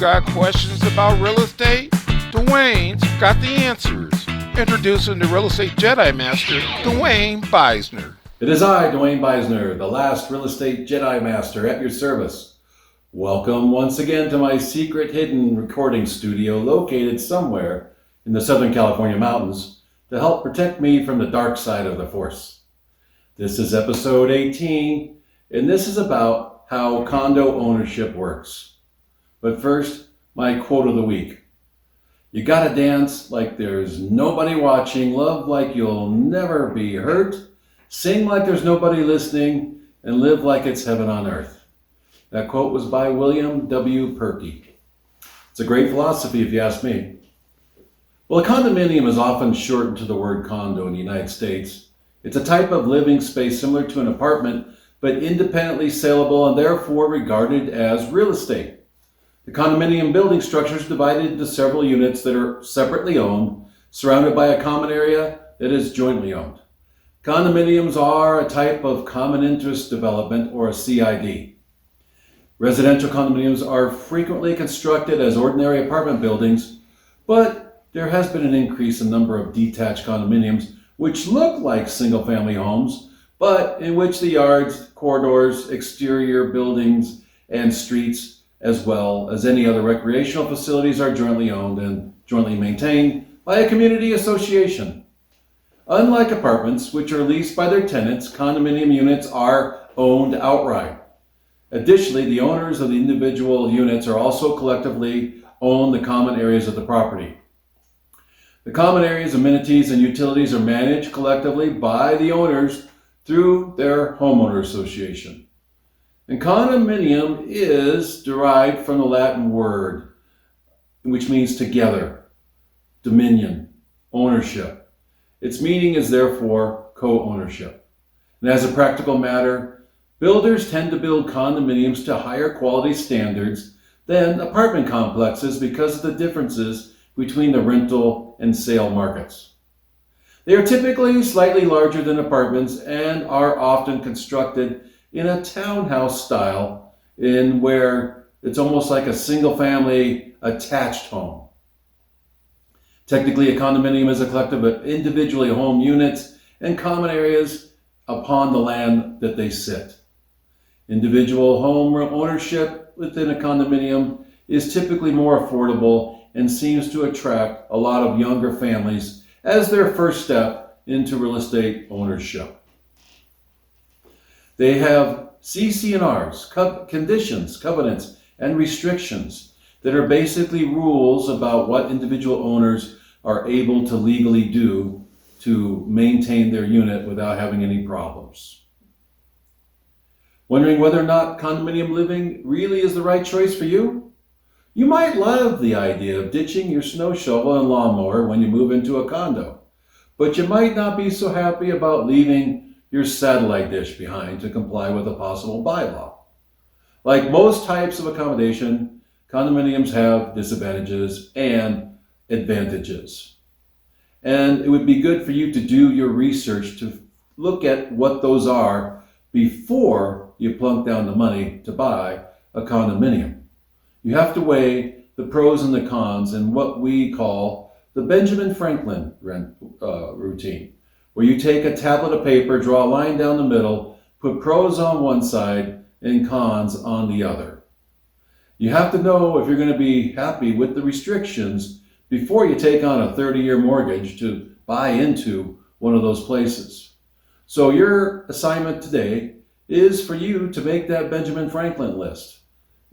got questions about real estate? Duane's got the answers. Introducing the Real Estate Jedi Master, Duane Beisner. It is I, Duane Beisner, the last Real Estate Jedi Master at your service. Welcome once again to my secret hidden recording studio located somewhere in the Southern California mountains to help protect me from the dark side of the Force. This is episode 18, and this is about how condo ownership works. But first, my quote of the week. You gotta dance like there's nobody watching, love like you'll never be hurt, sing like there's nobody listening, and live like it's heaven on earth. That quote was by William W. Perky. It's a great philosophy if you ask me. Well, a condominium is often shortened to the word condo in the United States. It's a type of living space similar to an apartment, but independently saleable and therefore regarded as real estate. The condominium building structure is divided into several units that are separately owned, surrounded by a common area that is jointly owned. Condominiums are a type of common interest development, or a CID. Residential condominiums are frequently constructed as ordinary apartment buildings, but there has been an increase in the number of detached condominiums which look like single-family homes, but in which the yards, corridors, exterior buildings, and streets, as well as any other recreational facilities, are jointly owned and jointly maintained by a community association. Unlike apartments, which are leased by their tenants, condominium units are owned outright. Additionally, the owners of the individual units are also collectively own the common areas of the property. The common areas, amenities, and utilities are managed collectively by the owners through their homeowner association. And condominium is derived from the Latin word, which means together, dominion, ownership. Its meaning is therefore co-ownership. And as a practical matter, builders tend to build condominiums to higher quality standards than apartment complexes because of the differences between the rental and sale markets. They are typically slightly larger than apartments and are often constructed in a townhouse style, in where it's almost like a single family attached home. Technically, a condominium is a collective of individually owned units and common areas upon the land that they sit. Individual home ownership within a condominium is typically more affordable and seems to attract a lot of younger families as their first step into real estate ownership. They have CC&Rs, conditions, covenants, and restrictions that are basically rules about what individual owners are able to legally do to maintain their unit without having any problems. Wondering whether or not condominium living really is the right choice for you? You might love the idea of ditching your snow shovel and lawnmower when you move into a condo, but you might not be so happy about leaving your satellite dish behind to comply with a possible bylaw. Like most types of accommodation, condominiums have disadvantages and advantages. And it would be good for you to do your research to look at what those are before you plunk down the money to buy a condominium. You have to weigh the pros and the cons in what we call the Benjamin Franklin routine, where you take a tablet of paper, draw a line down the middle, put pros on one side and cons on the other. You have to know if you're going to be happy with the restrictions before you take on a 30-year mortgage to buy into one of those places. So your assignment today is for you to make that Benjamin Franklin list.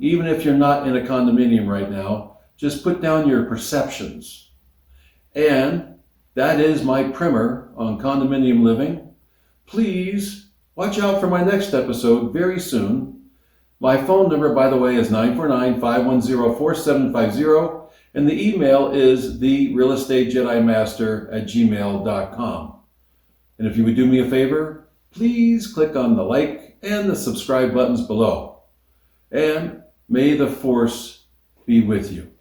Even if you're not in a condominium right now, just put down your perceptions. And that is my primer on condominium living. Please watch out for my next episode very soon. My phone number, by the way, is 949-510-4750, and the email is therealestateJediMaster@gmail.com. And if you would do me a favor, please click on the like and the subscribe buttons below. And may the Force be with you.